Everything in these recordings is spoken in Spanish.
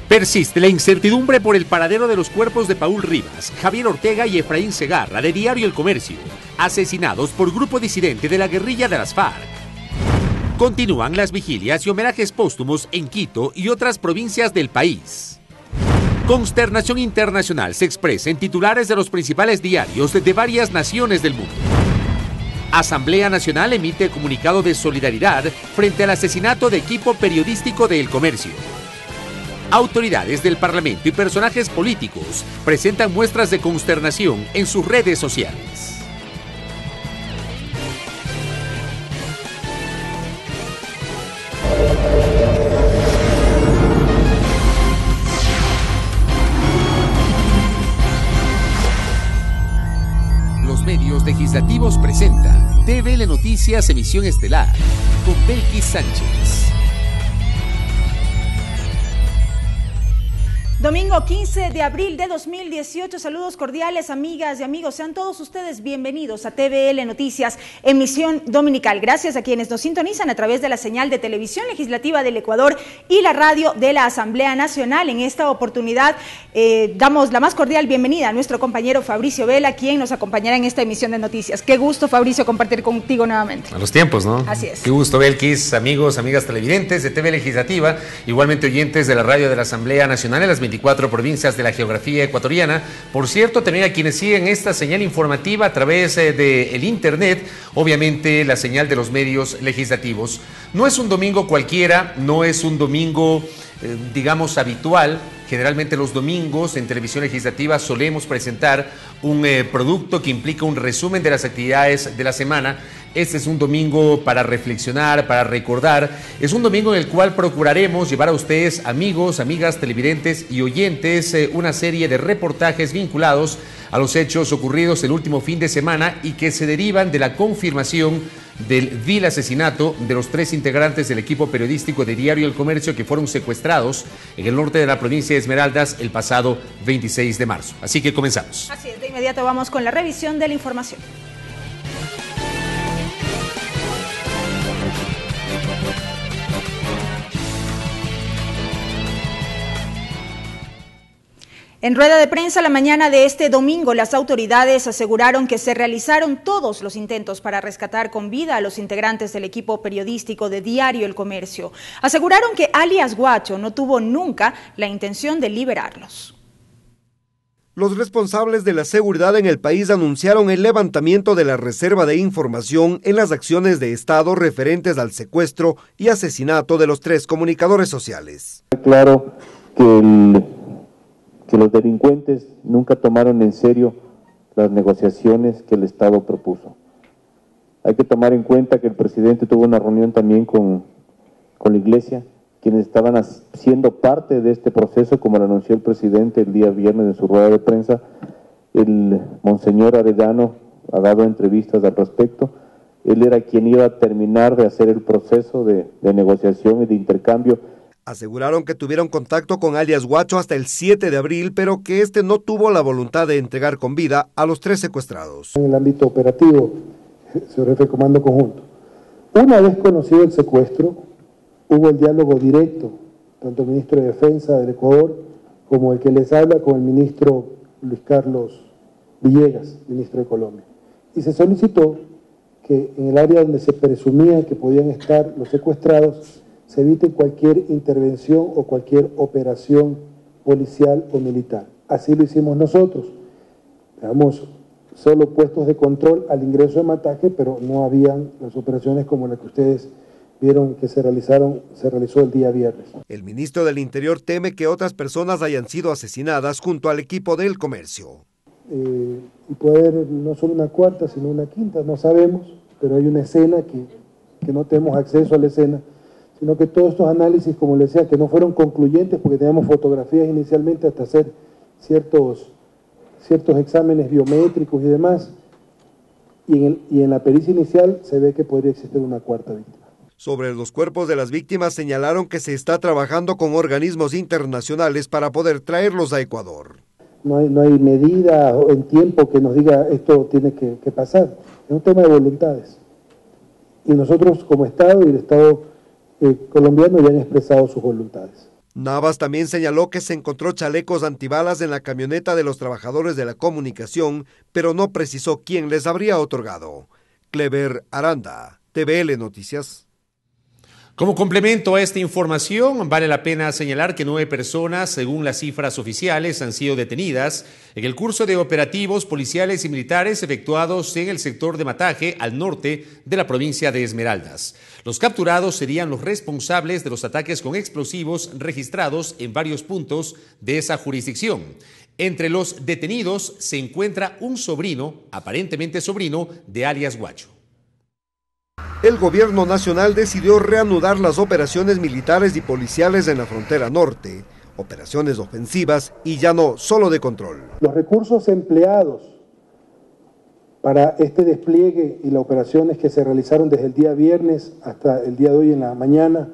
Persiste la incertidumbre por el paradero de los cuerpos de Paul Rivas, Javier Ortega y Efraín Segarra de Diario El Comercio, asesinados por grupo disidente de la guerrilla de las FARC. Continúan las vigilias y homenajes póstumos en Quito y otras provincias del país. Consternación internacional se expresa en titulares de los principales diarios de varias naciones del mundo. Asamblea Nacional emite comunicado de solidaridad frente al asesinato de equipo periodístico de El Comercio. Autoridades del Parlamento y personajes políticos presentan muestras de consternación en sus redes sociales. Los medios legislativos presentan TVL Noticias Emisión Estelar con Belkis Sánchez. Domingo 15 de abril de 2018, saludos cordiales amigas y amigos, sean todos ustedes bienvenidos a TVL Noticias, emisión dominical. Gracias a quienes nos sintonizan a través de la señal de televisión legislativa del Ecuador y la radio de la Asamblea Nacional. En esta oportunidad damos la más cordial bienvenida a nuestro compañero Fabricio Vela, quien nos acompañará en esta emisión de noticias. Qué gusto, Fabricio, compartir contigo nuevamente. A los tiempos, ¿no? Así es. Qué gusto, Belkis, amigos, amigas televidentes de TV Legislativa, igualmente oyentes de la radio de la Asamblea Nacional en las 24 provincias de la geografía ecuatoriana. Por cierto, también a quienes siguen esta señal informativa a través del internet, obviamente la señal de los medios legislativos. No es un domingo cualquiera, no es un domingo, digamos, habitual. Generalmente los domingos en televisión legislativa solemos presentar un producto que implica un resumen de las actividades de la semana. Este es un domingo para reflexionar, para recordar. Es un domingo en el cual procuraremos llevar a ustedes, amigos, amigas, televidentes y oyentes, una serie de reportajes vinculados a los hechos ocurridos el último fin de semana y que se derivan de la confirmación del vil asesinato de los 3 integrantes del equipo periodístico de Diario El Comercio que fueron secuestrados en el norte de la provincia de Esmeraldas el pasado 26 de marzo. Así que comenzamos. Así es, de inmediato vamos con la revisión de la información. En rueda de prensa la mañana de este domingo, las autoridades aseguraron que se realizaron todos los intentos para rescatar con vida a los integrantes del equipo periodístico de Diario El Comercio. Aseguraron que alias Guacho no tuvo nunca la intención de liberarlos. Los responsables de la seguridad en el país anunciaron el levantamiento de la reserva de información en las acciones de Estado referentes al secuestro y asesinato de los 3 comunicadores sociales. Claro que los delincuentes nunca tomaron en serio las negociaciones que el Estado propuso. Hay que tomar en cuenta que el presidente tuvo una reunión también con la Iglesia, quienes estaban siendo parte de este proceso, como lo anunció el presidente el día viernes en su rueda de prensa. El monseñor Arellano ha dado entrevistas al respecto. Él era quien iba a terminar de hacer el proceso de negociación y de intercambio. Aseguraron que tuvieron contacto con alias Guacho hasta el 7 de abril, pero que este no tuvo la voluntad de entregar con vida a los 3 secuestrados. En el ámbito operativo se refiere Comando Conjunto. Una vez conocido el secuestro, hubo el diálogo directo, tanto el ministro de Defensa del Ecuador como el que les habla con el ministro Luis Carlos Villegas, ministro de Colombia. Y se solicitó que en el área donde se presumía que podían estar los secuestrados, se evite cualquier intervención o cualquier operación policial o militar. Así lo hicimos nosotros. Dejamos solo puestos de control al ingreso de Mataje, pero no habían las operaciones como las que ustedes vieron que se realizó el día viernes. El ministro del Interior teme que otras personas hayan sido asesinadas junto al equipo del Comercio. Y puede haber no solo una cuarta, sino una quinta, no sabemos, pero hay una escena que no tenemos acceso a la escena, sino que todos estos análisis, como les decía, que no fueron concluyentes porque teníamos fotografías inicialmente hasta hacer ciertos exámenes biométricos y demás, y en la pericia inicial se ve que podría existir una cuarta víctima. Sobre los cuerpos de las víctimas señalaron que se está trabajando con organismos internacionales para poder traerlos a Ecuador. No hay medida en tiempo que nos diga esto tiene que pasar, es un tema de voluntades. y nosotros como Estado y el Estado colombiano ya han expresado sus voluntades. Navas también señaló que se encontró chalecos antibalas en la camioneta de los trabajadores de la comunicación, pero no precisó quién les habría otorgado. Clever Aranda, TVL Noticias. Como complemento a esta información, vale la pena señalar que 9 personas, según las cifras oficiales, han sido detenidas en el curso de operativos policiales y militares efectuados en el sector de Mataje, al norte de la provincia de Esmeraldas. Los capturados serían los responsables de los ataques con explosivos registrados en varios puntos de esa jurisdicción. Entre los detenidos se encuentra un sobrino, aparentemente sobrino, de alias Guacho. El gobierno nacional decidió reanudar las operaciones militares y policiales en la frontera norte, operaciones ofensivas y ya no solo de control. Los recursos empleados para este despliegue y las operaciones que se realizaron desde el día viernes hasta el día de hoy en la mañana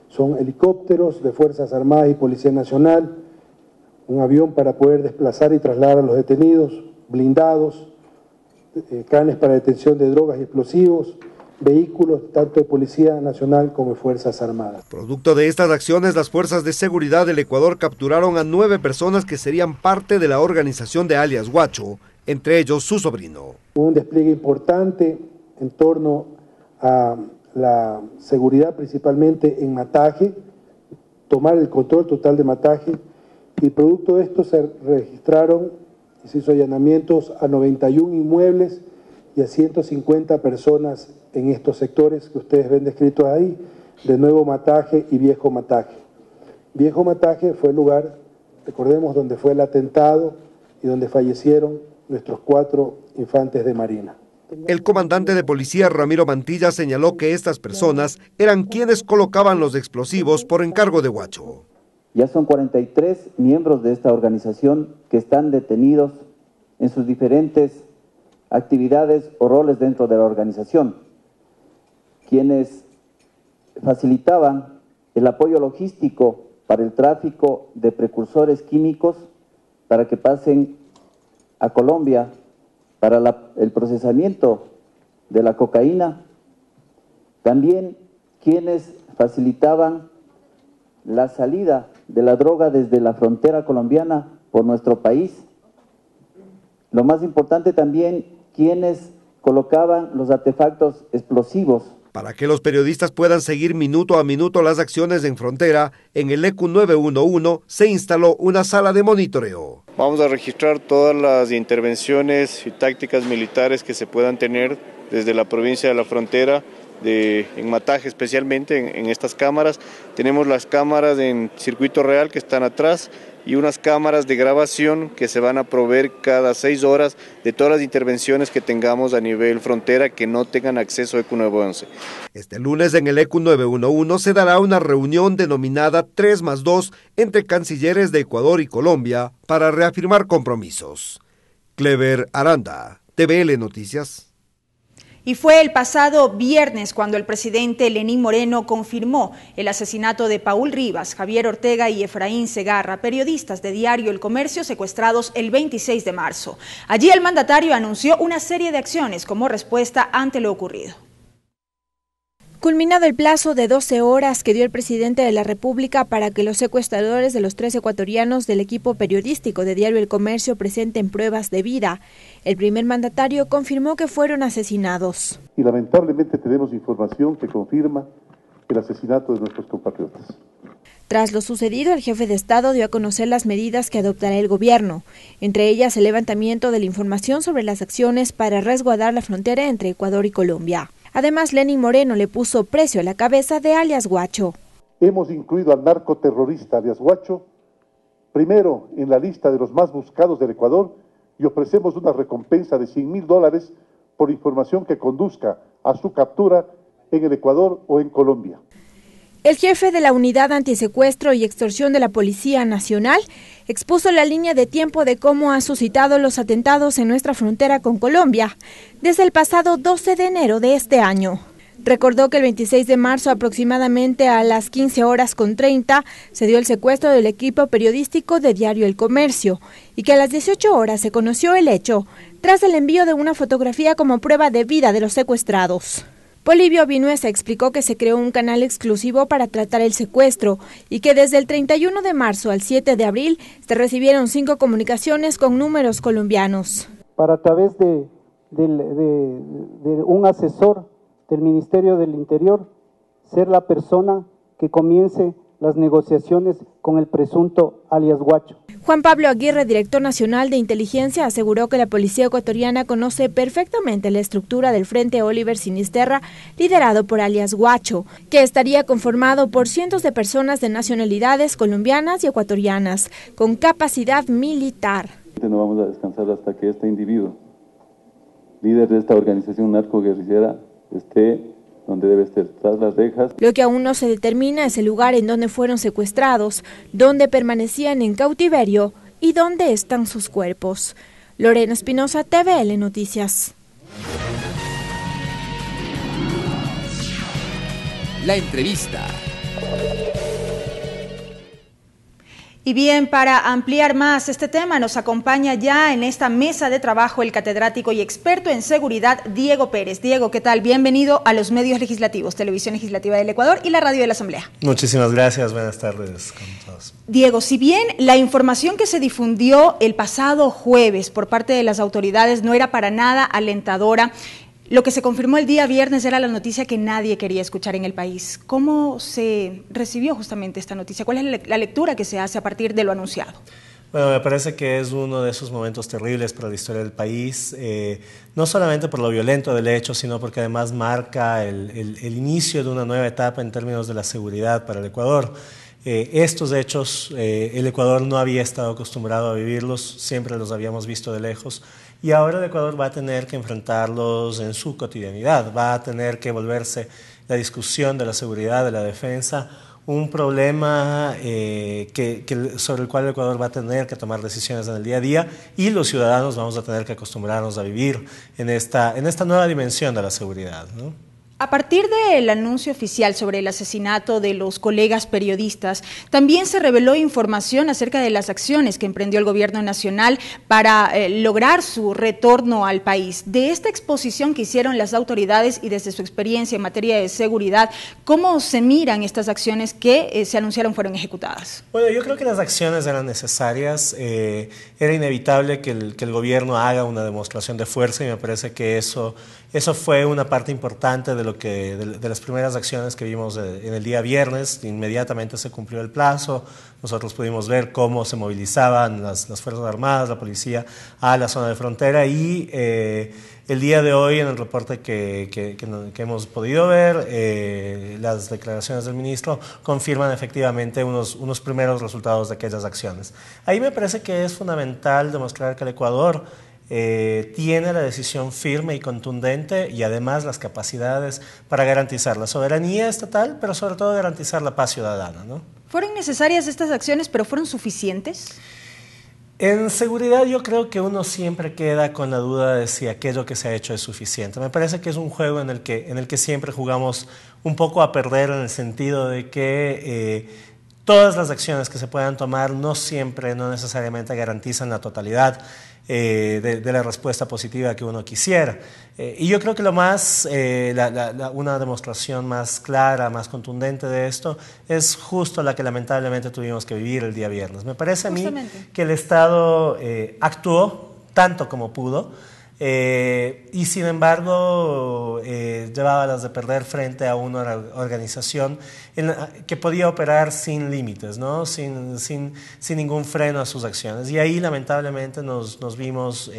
son helicópteros de Fuerzas Armadas y Policía Nacional, un avión para poder desplazar y trasladar a los detenidos, blindados, canes para detención de drogas y explosivos, vehículos tanto de Policía Nacional como de Fuerzas Armadas. Producto de estas acciones, las fuerzas de seguridad del Ecuador capturaron a 9 personas que serían parte de la organización de alias Guacho, entre ellos su sobrino. Un despliegue importante en torno a la seguridad, principalmente en Mataje, tomar el control total de Mataje, y producto de esto se registraron y se hizo allanamientos a 91 inmuebles y a 150 personas en estos sectores que ustedes ven descritos ahí, de Nuevo Mataje y Viejo Mataje. Viejo Mataje fue el lugar, recordemos, donde fue el atentado y donde fallecieron nuestros 4 infantes de Marina. El comandante de policía Ramiro Mantilla señaló que estas personas eran quienes colocaban los explosivos por encargo de Guacho. Ya son 43 miembros de esta organización que están detenidos en sus diferentes actividades o roles dentro de la organización, quienes facilitaban el apoyo logístico para el tráfico de precursores químicos para que pasen a Colombia para el procesamiento de la cocaína, también quienes facilitaban la salida de la droga desde la frontera colombiana por nuestro país. Lo más importante también, quienes colocaban los artefactos explosivos. Para que los periodistas puedan seguir minuto a minuto las acciones en frontera, en el ECU 911 se instaló una sala de monitoreo. Vamos a registrar todas las intervenciones y tácticas militares que se puedan tener desde la provincia de la frontera, en Mataje especialmente, en estas cámaras. Tenemos las cámaras en circuito real que están atrás y unas cámaras de grabación que se van a proveer cada 6 horas de todas las intervenciones que tengamos a nivel frontera que no tengan acceso a ECU 911. Este lunes en el ECU 911 se dará una reunión denominada 3+2 entre cancilleres de Ecuador y Colombia para reafirmar compromisos. Clever Aranda, TVL Noticias. Y fue el pasado viernes cuando el presidente Lenín Moreno confirmó el asesinato de Paul Rivas, Javier Ortega y Efraín Segarra, periodistas de Diario El Comercio secuestrados el 26 de marzo. Allí el mandatario anunció una serie de acciones como respuesta ante lo ocurrido. Culminado el plazo de 12 horas que dio el presidente de la República para que los secuestradores de los 3 ecuatorianos del equipo periodístico de Diario El Comercio presenten pruebas de vida, el primer mandatario confirmó que fueron asesinados. Y lamentablemente tenemos información que confirma el asesinato de nuestros compatriotas. Tras lo sucedido, el jefe de Estado dio a conocer las medidas que adoptará el gobierno, entre ellas el levantamiento de la información sobre las acciones para resguardar la frontera entre Ecuador y Colombia. Además, Lenín Moreno le puso precio a la cabeza de alias Guacho. Hemos incluido al narcoterrorista alias Guacho primero en la lista de los más buscados del Ecuador y ofrecemos una recompensa de $100.000 por información que conduzca a su captura en el Ecuador o en Colombia. El jefe de la Unidad Antisecuestro y Extorsión de la Policía Nacional expuso la línea de tiempo de cómo han suscitado los atentados en nuestra frontera con Colombia desde el pasado 12 de enero de este año. Recordó que el 26 de marzo aproximadamente a las 15:30 se dio el secuestro del equipo periodístico de Diario El Comercio y que a las 18 horas se conoció el hecho tras el envío de una fotografía como prueba de vida de los secuestrados. Polibio Vinuesa explicó que se creó un canal exclusivo para tratar el secuestro y que desde el 31 de marzo al 7 de abril se recibieron 5 comunicaciones con números colombianos. Para a través de un asesor del Ministerio del Interior, ser la persona que comience las negociaciones con el presunto alias Guacho. Juan Pablo Aguirre, director nacional de inteligencia, aseguró que la policía ecuatoriana conoce perfectamente la estructura del Frente Oliver Sinisterra, liderado por alias Guacho, que estaría conformado por cientos de personas de nacionalidades colombianas y ecuatorianas, con capacidad militar. No vamos a descansar hasta que este individuo, líder de esta organización narcoguerrillera, esté donde debe estar, tras las rejas. Lo que aún no se determina es el lugar en donde fueron secuestrados, dónde permanecían en cautiverio y dónde están sus cuerpos. Lorena Espinosa, TVL Noticias. La entrevista. Y bien, para ampliar más este tema, nos acompaña ya en esta mesa de trabajo el catedrático y experto en seguridad, Diego Pérez. Diego, ¿qué tal? Bienvenido a los medios legislativos, Televisión Legislativa del Ecuador y la Radio de la Asamblea. Muchísimas gracias, buenas tardes con todos. Diego, si bien la información que se difundió el pasado jueves por parte de las autoridades no era para nada alentadora, lo que se confirmó el día viernes era la noticia que nadie quería escuchar en el país. ¿Cómo se recibió justamente esta noticia? ¿Cuál es la lectura que se hace a partir de lo anunciado? Bueno, me parece que es uno de esos momentos terribles para la historia del país, no solamente por lo violento del hecho, sino porque además marca el inicio de una nueva etapa en términos de la seguridad para el Ecuador. Estos hechos, el Ecuador no había estado acostumbrado a vivirlos, siempre los habíamos visto de lejos, y ahora el Ecuador va a tener que enfrentarlos en su cotidianidad, va a tener que volverse la discusión de la seguridad, de la defensa, un problema sobre el cual el Ecuador va a tener que tomar decisiones en el día a día, y los ciudadanos vamos a tener que acostumbrarnos a vivir en esta nueva dimensión de la seguridad, ¿no? A partir del anuncio oficial sobre el asesinato de los colegas periodistas, también se reveló información acerca de las acciones que emprendió el gobierno nacional para lograr su retorno al país. De esta exposición que hicieron las autoridades y desde su experiencia en materia de seguridad, ¿cómo se miran estas acciones que se anunciaron fueron ejecutadas? Bueno, yo creo que las acciones eran necesarias, era inevitable que el gobierno haga una demostración de fuerza, y me parece que eso fue una parte importante de las primeras acciones que vimos en el día viernes. Inmediatamente se cumplió el plazo, nosotros pudimos ver cómo se movilizaban las Fuerzas Armadas, la policía a la zona de frontera, y el día de hoy en el reporte que hemos podido ver, las declaraciones del ministro confirman efectivamente unos primeros resultados de aquellas acciones. Ahí me parece que es fundamental demostrar que el Ecuador tiene la decisión firme y contundente, y además las capacidades para garantizar la soberanía estatal, pero sobre todo garantizar la paz ciudadana, ¿no? ¿Fueron necesarias estas acciones, pero fueron suficientes? En seguridad yo creo que uno siempre queda con la duda de si aquello que se ha hecho es suficiente. Me parece que es un juego en el que siempre jugamos un poco a perder, en el sentido de que todas las acciones que se puedan tomar no necesariamente garantizan la totalidad de la respuesta positiva que uno quisiera. Y yo creo que una demostración más clara, más contundente de esto es justo la que lamentablemente tuvimos que vivir el día viernes. Me parece a mí que el Estado actuó tanto como pudo, y sin embargo llevaba las de perder frente a una organización que podía operar sin límites, ¿no? sin ningún freno a sus acciones, y ahí lamentablemente nos vimos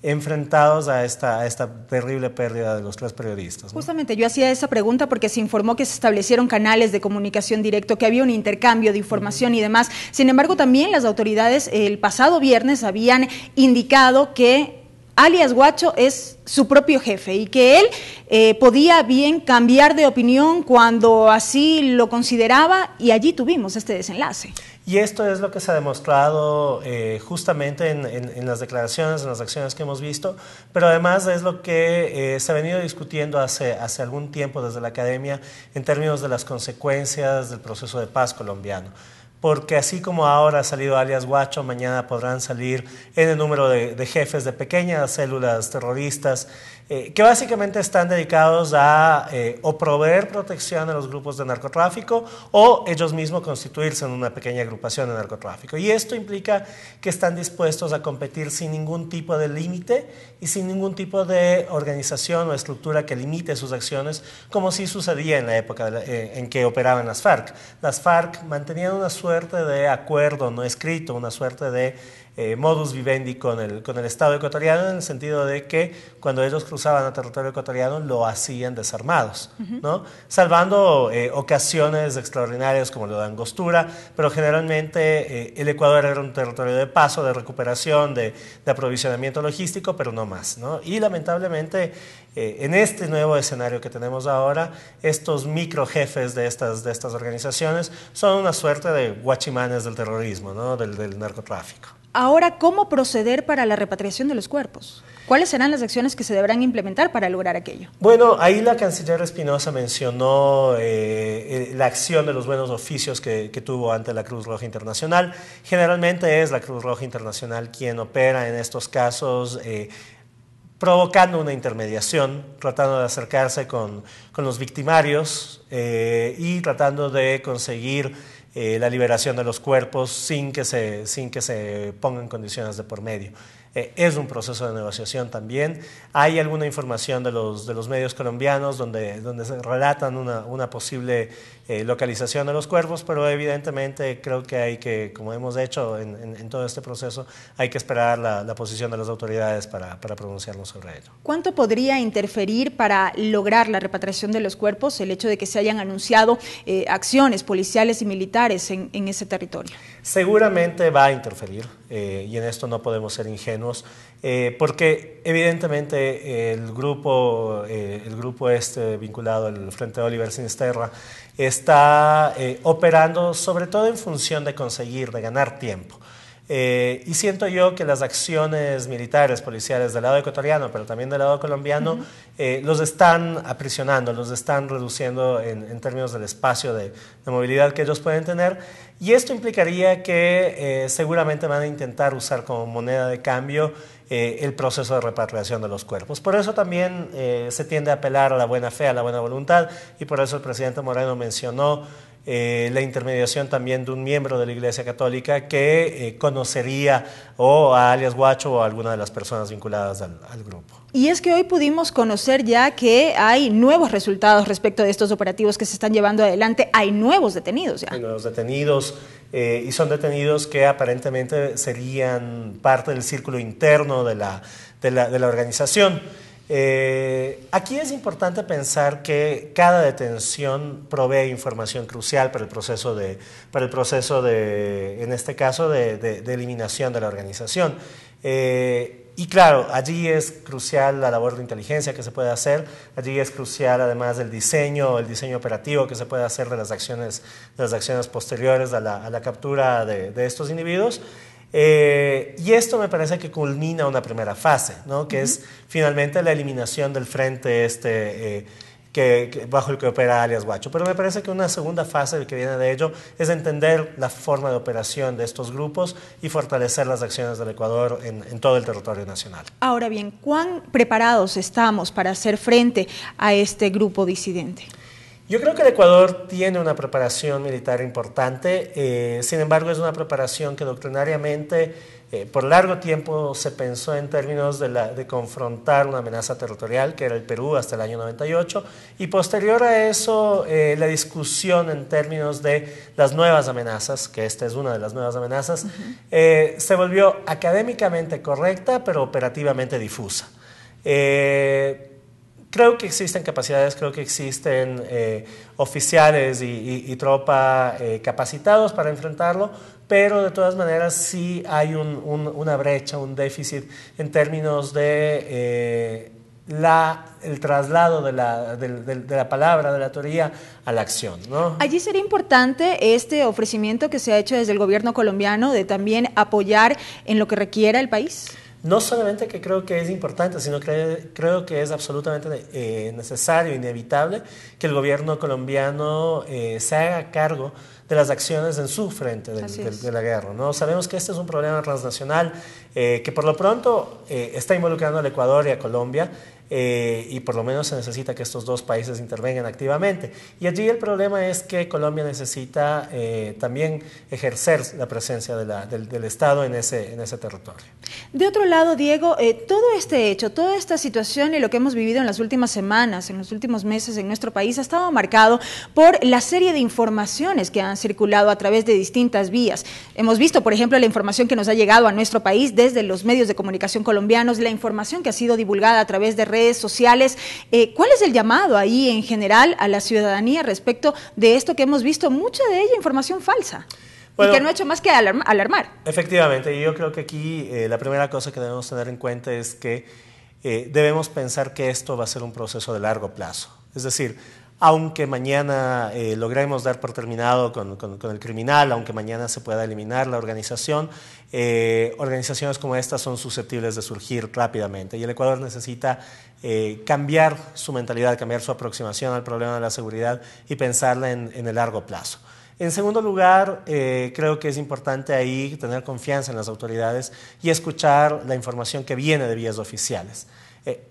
enfrentados a esta terrible pérdida de los 3 periodistas, ¿no? Justamente yo hacía esa pregunta porque se informó que se establecieron canales de comunicación directo, que había un intercambio de información y demás. Sin embargo, también las autoridades el pasado viernes habían indicado que alias Guacho es su propio jefe y que él podía bien cambiar de opinión cuando así lo consideraba, y allí tuvimos este desenlace. Y esto es lo que se ha demostrado justamente en las declaraciones, en las acciones que hemos visto, pero además es lo que se ha venido discutiendo hace algún tiempo desde la academia en términos de las consecuencias del proceso de paz colombiano. Porque así como ahora ha salido alias Guacho, mañana podrán salir en el número de jefes de pequeñas células terroristas que básicamente están dedicados a o proveer protección a los grupos de narcotráfico o ellos mismos constituirse en una pequeña agrupación de narcotráfico. Y esto implica que están dispuestos a competir sin ningún tipo de límite y sin ningún tipo de organización o estructura que limite sus acciones, como sí sucedía en la época en que operaban las FARC. Las FARC mantenían una suerte de acuerdo no escrito, una suerte de modus vivendi con el Estado ecuatoriano, en el sentido de que cuando ellos cruzaban a territorio ecuatoriano lo hacían desarmados, ¿no? Salvando ocasiones extraordinarias como lo de Angostura, pero generalmente el Ecuador era un territorio de paso, de recuperación, de aprovisionamiento logístico, pero no más, ¿no? Y lamentablemente en este nuevo escenario que tenemos ahora, estos microjefes de estas organizaciones son una suerte de guachimanes del terrorismo, ¿no? del narcotráfico. Ahora, ¿cómo proceder para la repatriación de los cuerpos? ¿Cuáles serán las acciones que se deberán implementar para lograr aquello? Bueno, ahí la canciller Espinosa mencionó la acción de los buenos oficios que tuvo ante la Cruz Roja Internacional. Generalmente es la Cruz Roja Internacional quien opera en estos casos, provocando una intermediación, tratando de acercarse con los victimarios y tratando de conseguir la liberación de los cuerpos sin que se pongan condiciones de por medio. Es un proceso de negociación también. Hay alguna información de los medios colombianos donde se relatan una posible localización de los cuerpos, pero evidentemente creo que hay que, como hemos hecho en todo este proceso, hay que esperar la posición de las autoridades para pronunciarnos sobre ello. ¿Cuánto podría interferir para lograr la repatriación de los cuerpos el hecho de que se hayan anunciado acciones policiales y militares en ese territorio? Seguramente va a interferir, y en esto no podemos ser ingenuos, porque evidentemente el grupo vinculado al Frente de Oliver Sinisterra está operando sobre todo en función de ganar tiempo. Y siento yo que las acciones militares, policiales del lado ecuatoriano, pero también del lado colombiano, los están aprisionando, los están reduciendo en términos del espacio de movilidad que ellos pueden tener. Y esto implicaría que seguramente van a intentar usar como moneda de cambio el proceso de repatriación de los cuerpos. Por eso también se tiende a apelar a la buena fe, a la buena voluntad, y por eso el presidente Moreno mencionó la intermediación también de un miembro de la Iglesia Católica que conocería o a alias Guacho o a alguna de las personas vinculadas al grupo. Y es que hoy pudimos conocer ya que hay nuevos resultados respecto de estos operativos que se están llevando adelante. Hay nuevos detenidos ya. Hay nuevos detenidos y son detenidos que aparentemente serían parte del círculo interno de la organización. Aquí es importante pensar que cada detención provee información crucial para el proceso de en este caso, de eliminación de la organización. Y claro, allí es crucial la labor de inteligencia que se puede hacer, allí es crucial además el diseño operativo que se puede hacer de las acciones posteriores a la captura de estos individuos. Y esto me parece que culmina una primera fase, ¿no? Que es finalmente la eliminación del frente bajo el que opera alias Guacho. Pero me parece que una segunda fase que viene de ello es entender la forma de operación de estos grupos y fortalecer las acciones del Ecuador en todo el territorio nacional. Ahora bien, ¿cuán preparados estamos para hacer frente a este grupo disidente? Yo creo que el Ecuador tiene una preparación militar importante, sin embargo es una preparación que doctrinariamente por largo tiempo se pensó en términos de confrontar una amenaza territorial que era el Perú hasta el año 98 y posterior a eso la discusión en términos de las nuevas amenazas, que esta es una de las nuevas amenazas, se volvió académicamente correcta pero operativamente difusa. Creo que existen capacidades, creo que existen oficiales y tropa capacitados para enfrentarlo, pero de todas maneras sí hay una brecha, un déficit en términos de el traslado de la palabra, de la teoría a la acción, ¿no? Allí sería importante este ofrecimiento que se ha hecho desde el gobierno colombiano de también apoyar en lo que requiera el país. No solamente que creo que es importante, sino que creo que es absolutamente necesario, inevitable, que el gobierno colombiano se haga cargo de las acciones en su frente de la guerra, ¿no? Sabemos que este es un problema transnacional que por lo pronto está involucrando al Ecuador y a Colombia, y por lo menos se necesita que estos dos países intervengan activamente. Y allí el problema es que Colombia necesita también ejercer la presencia del Estado en ese territorio. De otro lado, Diego, todo este hecho, toda esta situación y lo que hemos vivido en las últimas semanas, en los últimos meses en nuestro país ha estado marcado por la serie de informaciones que han circulado a través de distintas vías. Hemos visto, por ejemplo, la información que nos ha llegado a nuestro país desde los medios de comunicación colombianos, la información que ha sido divulgada a través de redes sociales. ¿Cuál es el llamado ahí en general a la ciudadanía respecto de esto que hemos visto, mucha de ella información falsa? Bueno, y que no ha hecho más que alarmar. Efectivamente, y yo creo que aquí la primera cosa que debemos tener en cuenta es que debemos pensar que esto va a ser un proceso de largo plazo. Es decir, aunque mañana logremos dar por terminado con el criminal, aunque mañana se pueda eliminar la organización, organizaciones como estas son susceptibles de surgir rápidamente y el Ecuador necesita cambiar su mentalidad, cambiar su aproximación al problema de la seguridad y pensarla en el largo plazo. En segundo lugar, creo que es importante ahí tener confianza en las autoridades y escuchar la información que viene de vías oficiales.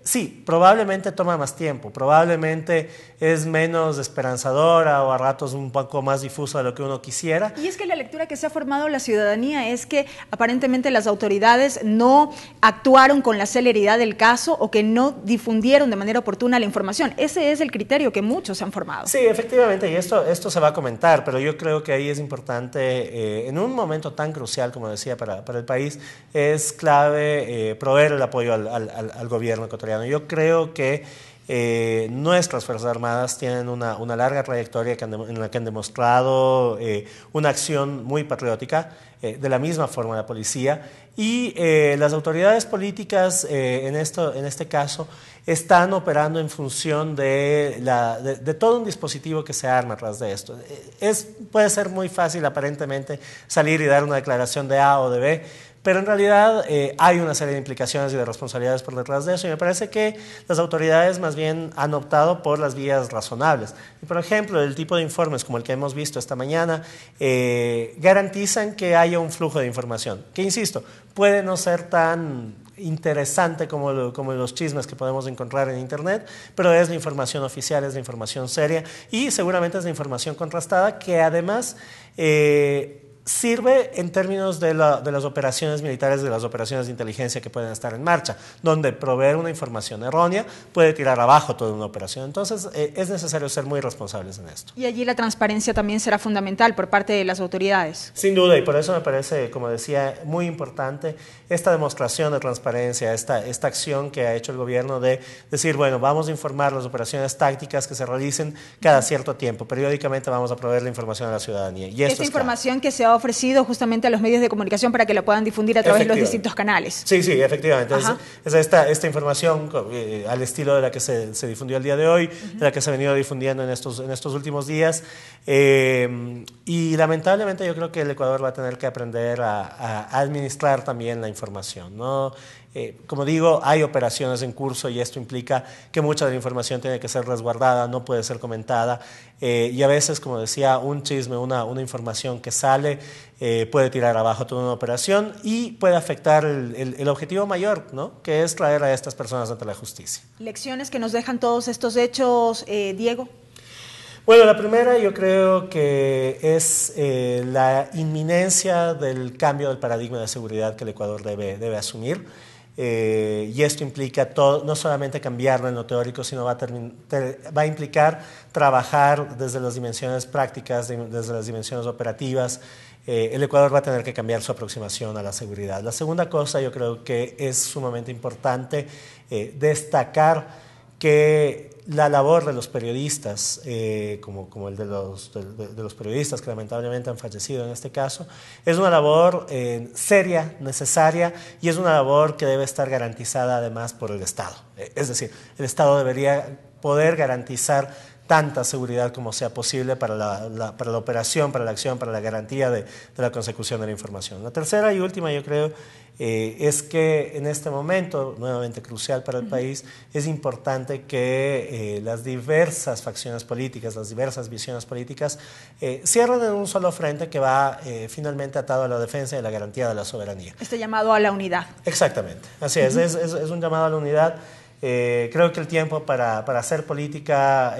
Sí, probablemente toma más tiempo, probablemente es menos esperanzadora o a ratos un poco más difusa de lo que uno quisiera. Y es que la lectura que se ha formado la ciudadanía es que aparentemente las autoridades no actuaron con la celeridad del caso o que no difundieron de manera oportuna la información. Ese es el criterio que muchos han formado. Sí, efectivamente, y esto se va a comentar, pero yo creo que ahí es importante, en un momento tan crucial, como decía, para el país, es clave proveer el apoyo al gobierno ecuatoriano. Yo creo que nuestras Fuerzas Armadas tienen una larga trayectoria en la que han demostrado una acción muy patriótica, de la misma forma la policía, y las autoridades políticas en este caso están operando en función de todo un dispositivo que se arma atrás de esto. Puede ser muy fácil aparentemente salir y dar una declaración de A o de B, pero en realidad hay una serie de implicaciones y de responsabilidades por detrás de eso y me parece que las autoridades más bien han optado por las vías razonables. Y por ejemplo, el tipo de informes como el que hemos visto esta mañana garantizan que haya un flujo de información, que insisto, puede no ser tan interesante como los chismes que podemos encontrar en internet, pero es la información oficial, es la información seria y seguramente es la información contrastada que además sirve en términos de las operaciones militares, de las operaciones de inteligencia que pueden estar en marcha, donde proveer una información errónea puede tirar abajo toda una operación. Entonces, es necesario ser muy responsables en esto. Y allí la transparencia también será fundamental por parte de las autoridades. Sin duda, y por eso me parece, como decía, muy importante esta demostración de transparencia, esta acción que ha hecho el gobierno de decir, bueno, vamos a informar las operaciones tácticas que se realicen cada cierto tiempo. Periódicamente vamos a proveer la información a la ciudadanía. Y esto esta información que se ha ofrecido justamente a los medios de comunicación para que lo puedan difundir a través de los distintos canales. Sí, efectivamente. Es esta información al estilo de la que se difundió el día de hoy, de la que se ha venido difundiendo en estos últimos días. Y lamentablemente yo creo que el Ecuador va a tener que aprender a administrar también la información, ¿no? Como digo, hay operaciones en curso y esto implica que mucha de la información tiene que ser resguardada, no puede ser comentada y a veces, como decía, un chisme, una información que sale puede tirar abajo toda una operación y puede afectar el objetivo mayor, ¿no? Que es traer a estas personas ante la justicia. ¿Lecciones que nos dejan todos estos hechos, Diego? Bueno, la primera yo creo que es la inminencia del cambio del paradigma de seguridad que el Ecuador debe asumir. Y esto implica no solamente cambiarlo en lo teórico, sino va a implicar trabajar desde las dimensiones prácticas, desde las dimensiones operativas. El Ecuador va a tener que cambiar su aproximación a la seguridad. La segunda cosa yo creo que es sumamente importante destacar que la labor de los periodistas, como el de los periodistas que lamentablemente han fallecido en este caso, es una labor seria, necesaria y es una labor que debe estar garantizada además por el Estado. Es decir, el Estado debería poder garantizar tanta seguridad como sea posible para la operación, para la acción, para la garantía de la consecución de la información. La tercera y última, yo creo, es que en este momento, nuevamente crucial para el país, es importante que las diversas facciones políticas, las diversas visiones políticas, cierren en un solo frente que va finalmente atado a la defensa y la garantía de la soberanía. Este llamado a la unidad. Exactamente, así es un llamado a la unidad. Creo que el tiempo para hacer política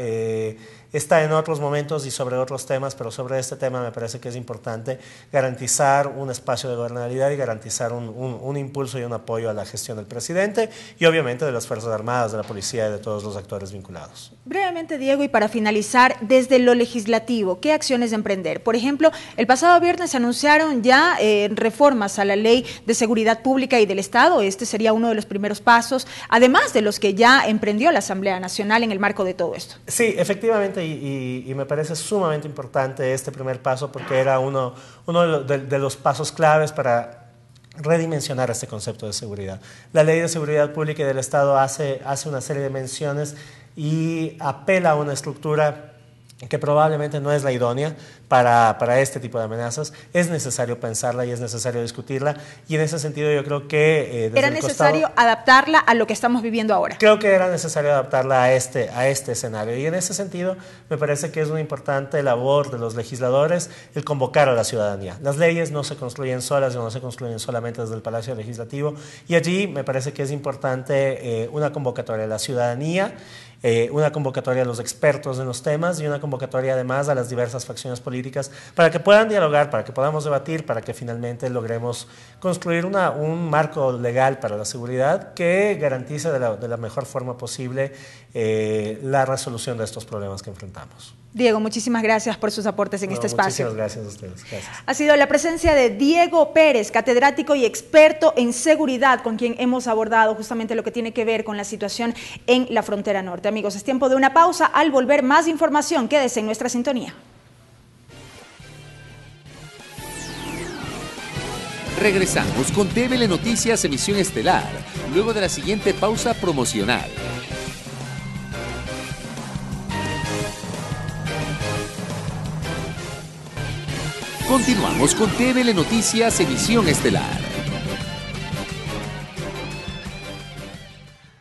está en otros momentos y sobre otros temas, pero sobre este tema me parece que es importante garantizar un espacio de gobernabilidad y garantizar un impulso y un apoyo a la gestión del presidente y obviamente de las Fuerzas Armadas, de la policía y de todos los actores vinculados. Brevemente, Diego, y para finalizar, desde lo legislativo, ¿qué acciones emprender? Por ejemplo, el pasado viernes se anunciaron ya reformas a la Ley de Seguridad Pública y del Estado. Este sería uno de los primeros pasos, además de los que ya emprendió la Asamblea Nacional en el marco de todo esto. Sí, efectivamente, y me parece sumamente importante este primer paso porque era uno de los pasos claves para redimensionar este concepto de seguridad. La Ley de Seguridad Pública y del Estado hace una serie de menciones y apela a una estructura que probablemente no es la idónea para este tipo de amenazas. Es necesario pensarla y es necesario discutirla, y en ese sentido yo creo que ¿era necesario adaptarla a lo que estamos viviendo ahora? Creo que era necesario adaptarla a este escenario, y en ese sentido me parece que es una importante labor de los legisladores el convocar a la ciudadanía. Las leyes no se construyen solas, no se construyen solamente desde el Palacio Legislativo, y allí me parece que es importante una convocatoria a la ciudadanía, una convocatoria a los expertos en los temas y una convocatoria además a las diversas facciones políticas para que puedan dialogar, para que podamos debatir, para que finalmente logremos construir un marco legal para la seguridad que garantice de la mejor forma posible la resolución de estos problemas que enfrentamos. Diego, muchísimas gracias por sus aportes en este espacio. Muchísimas gracias a ustedes. Gracias. Ha sido la presencia de Diego Pérez, catedrático y experto en seguridad, con quien hemos abordado justamente lo que tiene que ver con la situación en la frontera norte. Amigos, es tiempo de una pausa. Al volver, más información. Quédese en nuestra sintonía. Regresamos con TVL Noticias Emisión Estelar, luego de la siguiente pausa promocional. Continuamos con TVL Noticias Emisión Estelar.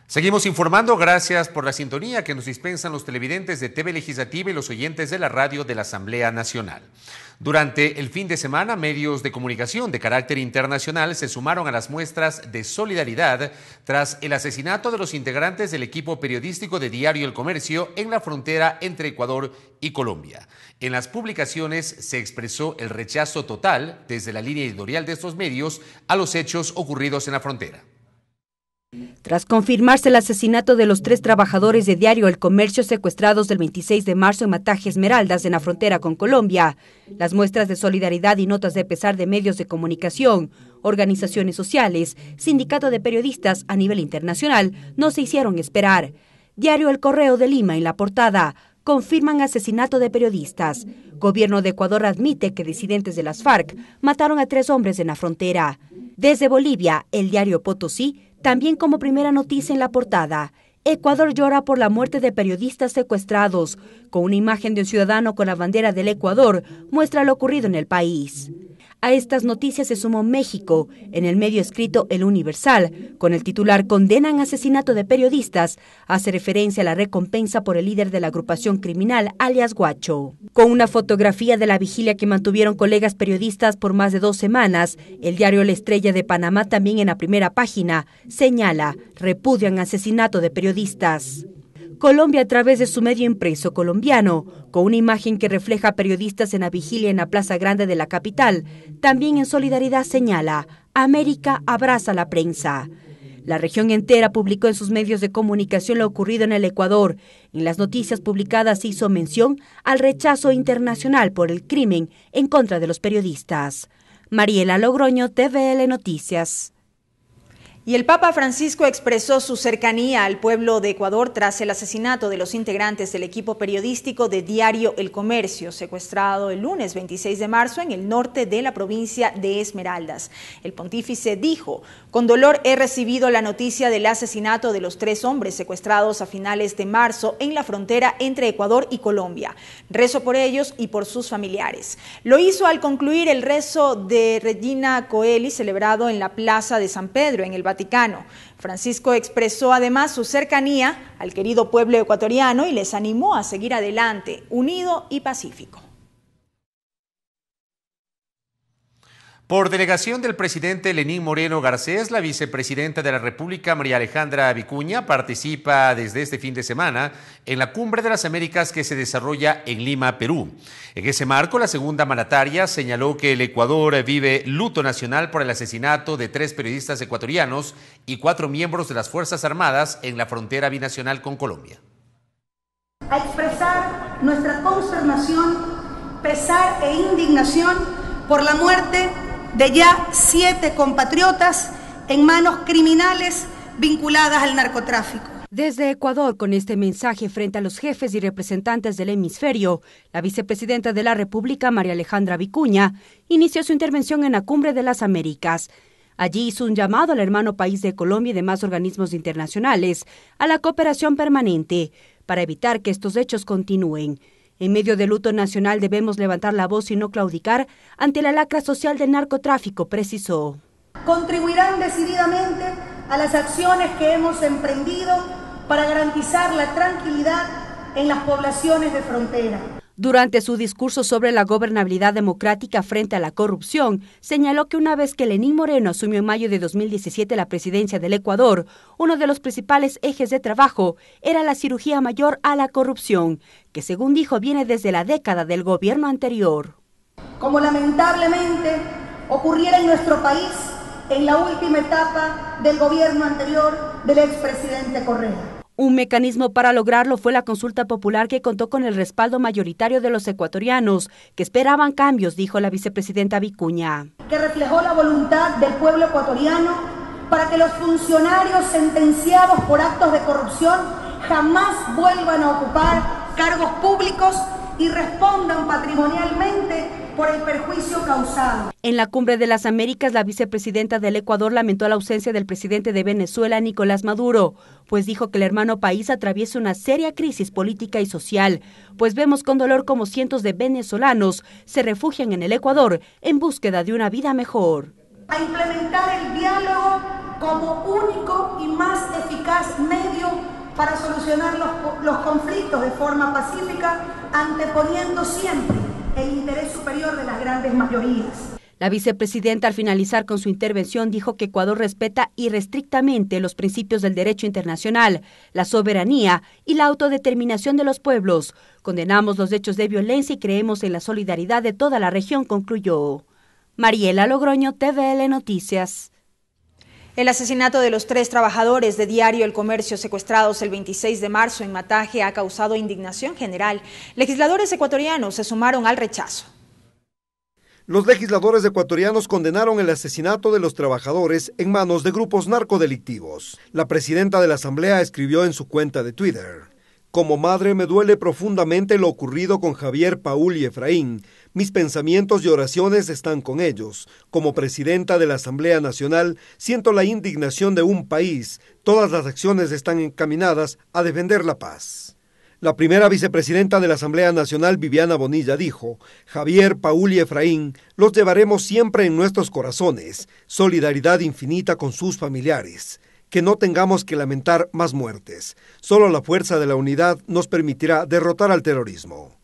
Seguimos informando, gracias por la sintonía que nos dispensan los televidentes de TV Legislativa y los oyentes de la radio de la Asamblea Nacional. Durante el fin de semana, medios de comunicación de carácter internacional se sumaron a las muestras de solidaridad tras el asesinato de los integrantes del equipo periodístico de Diario El Comercio en la frontera entre Ecuador y Colombia. En las publicaciones se expresó el rechazo total desde la línea editorial de estos medios a los hechos ocurridos en la frontera. Tras confirmarse el asesinato de los 3 trabajadores de Diario El Comercio secuestrados el 26 de marzo en Mataje Esmeraldas, en la frontera con Colombia, las muestras de solidaridad y notas de pesar de medios de comunicación, organizaciones sociales, sindicato de periodistas a nivel internacional no se hicieron esperar. Diario El Correo de Lima, en la portada, confirman asesinato de periodistas. Gobierno de Ecuador admite que disidentes de las FARC mataron a 3 hombres en la frontera. Desde Bolivia, el diario Potosí, también como primera noticia en la portada, Ecuador llora por la muerte de periodistas secuestrados. Con una imagen de un ciudadano con la bandera del Ecuador, muestra lo ocurrido en el país. A estas noticias se sumó México. En el medio escrito El Universal, con el titular "Condenan asesinato de periodistas", hace referencia a la recompensa por el líder de la agrupación criminal, alias Guacho. Con una fotografía de la vigilia que mantuvieron colegas periodistas por más de 2 semanas, el diario La Estrella de Panamá, también en la primera página, señala: repudian asesinato de periodistas. Colombia, a través de su medio impreso colombiano, con una imagen que refleja a periodistas en la vigilia en la Plaza Grande de la capital, también en solidaridad señala: América abraza a la prensa. La región entera publicó en sus medios de comunicación lo ocurrido en el Ecuador. En las noticias publicadas hizo mención al rechazo internacional por el crimen en contra de los periodistas. Mariela Logroño, TVL Noticias. Y el Papa Francisco expresó su cercanía al pueblo de Ecuador tras el asesinato de los integrantes del equipo periodístico de Diario El Comercio, secuestrado el lunes 26 de marzo en el norte de la provincia de Esmeraldas. El pontífice dijo: con dolor he recibido la noticia del asesinato de los 3 hombres secuestrados a finales de marzo en la frontera entre Ecuador y Colombia. Rezo por ellos y por sus familiares. Lo hizo al concluir el rezo de Regina Coeli, celebrado en la Plaza de San Pedro, en el Vaticano. Francisco expresó además su cercanía al querido pueblo ecuatoriano y les animó a seguir adelante, unido y pacífico. Por delegación del presidente Lenín Moreno Garcés, la vicepresidenta de la República, María Alejandra Vicuña, participa desde este fin de semana en la Cumbre de las Américas que se desarrolla en Lima, Perú. En ese marco, la segunda mandataria señaló que el Ecuador vive luto nacional por el asesinato de 3 periodistas ecuatorianos y 4 miembros de las Fuerzas Armadas en la frontera binacional con Colombia. A expresar nuestra consternación, pesar e indignación por la muerte de ya 7 compatriotas en manos criminales vinculadas al narcotráfico. Desde Ecuador, con este mensaje frente a los jefes y representantes del hemisferio, la vicepresidenta de la República, María Alejandra Vicuña, inició su intervención en la Cumbre de las Américas. Allí hizo un llamado al hermano país de Colombia y demás organismos internacionales a la cooperación permanente para evitar que estos hechos continúen. En medio del luto nacional debemos levantar la voz y no claudicar ante la lacra social del narcotráfico, precisó. Contribuirán decididamente a las acciones que hemos emprendido para garantizar la tranquilidad en las poblaciones de frontera. Durante su discurso sobre la gobernabilidad democrática frente a la corrupción, señaló que una vez que Lenín Moreno asumió en mayo de 2017 la presidencia del Ecuador, uno de los principales ejes de trabajo era la cirugía mayor a la corrupción, que según dijo viene desde la década del gobierno anterior. Como lamentablemente ocurriera en nuestro país en la última etapa del gobierno anterior del expresidente Correa. Un mecanismo para lograrlo fue la consulta popular que contó con el respaldo mayoritario de los ecuatorianos, que esperaban cambios, dijo la vicepresidenta Vicuña. Que reflejó la voluntad del pueblo ecuatoriano para que los funcionarios sentenciados por actos de corrupción jamás vuelvan a ocupar cargos públicos y respondan patrimonialmente por el perjuicio causado. En la Cumbre de las Américas, la vicepresidenta del Ecuador lamentó la ausencia del presidente de Venezuela, Nicolás Maduro, pues dijo que el hermano país atraviesa una seria crisis política y social, pues vemos con dolor como cientos de venezolanos se refugian en el Ecuador en búsqueda de una vida mejor. A implementar el diálogo como único y más eficaz medio para solucionar los conflictos de forma pacífica, anteponiendo siempre el interés superior de las grandes mayorías. La vicepresidenta, al finalizar con su intervención, dijo que Ecuador respeta irrestrictamente los principios del derecho internacional, la soberanía y la autodeterminación de los pueblos. Condenamos los hechos de violencia y creemos en la solidaridad de toda la región, concluyó. Mariela Logroño, TVL Noticias. El asesinato de los 3 trabajadores de Diario El Comercio secuestrados el 26 de marzo en Mataje ha causado indignación general. Legisladores ecuatorianos se sumaron al rechazo. Los legisladores ecuatorianos condenaron el asesinato de los trabajadores en manos de grupos narcodelictivos. La presidenta de la Asamblea escribió en su cuenta de Twitter: como madre me duele profundamente lo ocurrido con Javier, Paul y Efraín. Mis pensamientos y oraciones están con ellos. Como presidenta de la Asamblea Nacional, siento la indignación de un país. Todas las acciones están encaminadas a defender la paz. La primera vicepresidenta de la Asamblea Nacional, Viviana Bonilla, dijo: Javier, Paul y Efraín los llevaremos siempre en nuestros corazones. Solidaridad infinita con sus familiares. Que no tengamos que lamentar más muertes. Solo la fuerza de la unidad nos permitirá derrotar al terrorismo.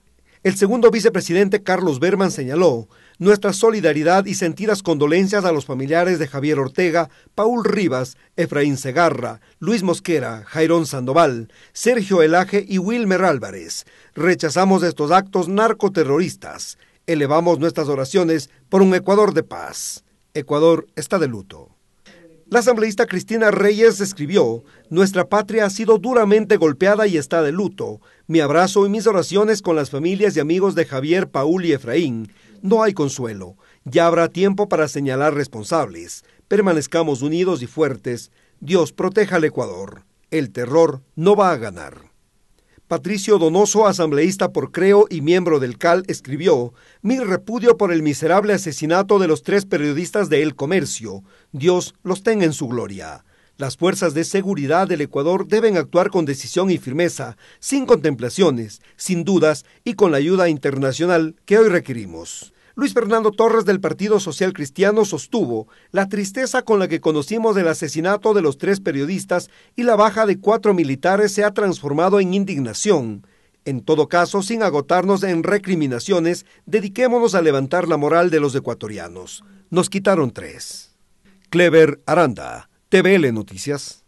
El segundo vicepresidente, Carlos Berman, señaló: nuestra solidaridad y sentidas condolencias a los familiares de Javier Ortega, Paul Rivas, Efraín Segarra, Luis Mosquera, Jairón Sandoval, Sergio Elaje y Wilmer Álvarez. Rechazamos estos actos narcoterroristas. Elevamos nuestras oraciones por un Ecuador de paz. Ecuador está de luto. La asambleísta Cristina Reyes escribió: nuestra patria ha sido duramente golpeada y está de luto. Mi abrazo y mis oraciones con las familias y amigos de Javier, Paul y Efraín. No hay consuelo. Ya habrá tiempo para señalar responsables. Permanezcamos unidos y fuertes. Dios proteja al Ecuador. El terror no va a ganar. Patricio Donoso, asambleísta por Creo y miembro del CAL, escribió: mi repudio por el miserable asesinato de los 3 periodistas de El Comercio. Dios los tenga en su gloria. Las fuerzas de seguridad del Ecuador deben actuar con decisión y firmeza, sin contemplaciones, sin dudas y con la ayuda internacional que hoy requerimos. Luis Fernando Torres del Partido Social Cristiano sostuvo: la tristeza con la que conocimos el asesinato de los 3 periodistas y la baja de 4 militares se ha transformado en indignación. En todo caso, sin agotarnos en recriminaciones, dediquémonos a levantar la moral de los ecuatorianos. nos quitaron 3. Clever Aranda, TVL Noticias.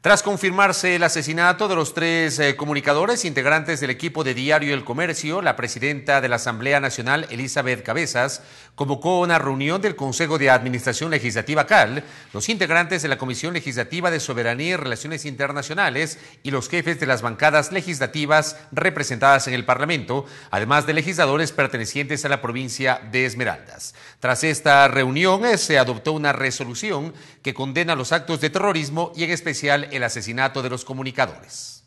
Tras confirmarse el asesinato de los 3 comunicadores integrantes del equipo de Diario El Comercio, la presidenta de la Asamblea Nacional, Elizabeth Cabezas, convocó una reunión del Consejo de Administración Legislativa CAL, los integrantes de la Comisión Legislativa de Soberanía y Relaciones Internacionales y los jefes de las bancadas legislativas representadas en el Parlamento, además de legisladores pertenecientes a la provincia de Esmeraldas. Tras esta reunión se adoptó una resolución que condena los actos de terrorismo y en especial el asesinato de los comunicadores.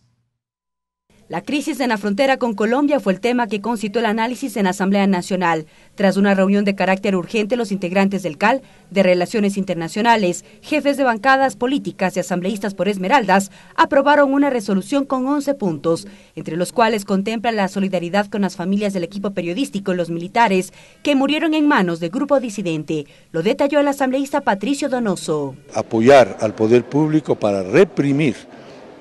La crisis en la frontera con Colombia fue el tema que concitó el análisis en la Asamblea Nacional. Tras una reunión de carácter urgente, los integrantes del CAL, de Relaciones Internacionales, jefes de bancadas políticas y asambleístas por Esmeraldas, aprobaron una resolución con 11 puntos, entre los cuales contemplan la solidaridad con las familias del equipo periodístico y los militares que murieron en manos del grupo disidente. Lo detalló el asambleísta Patricio Donoso. Apoyar al poder público para reprimir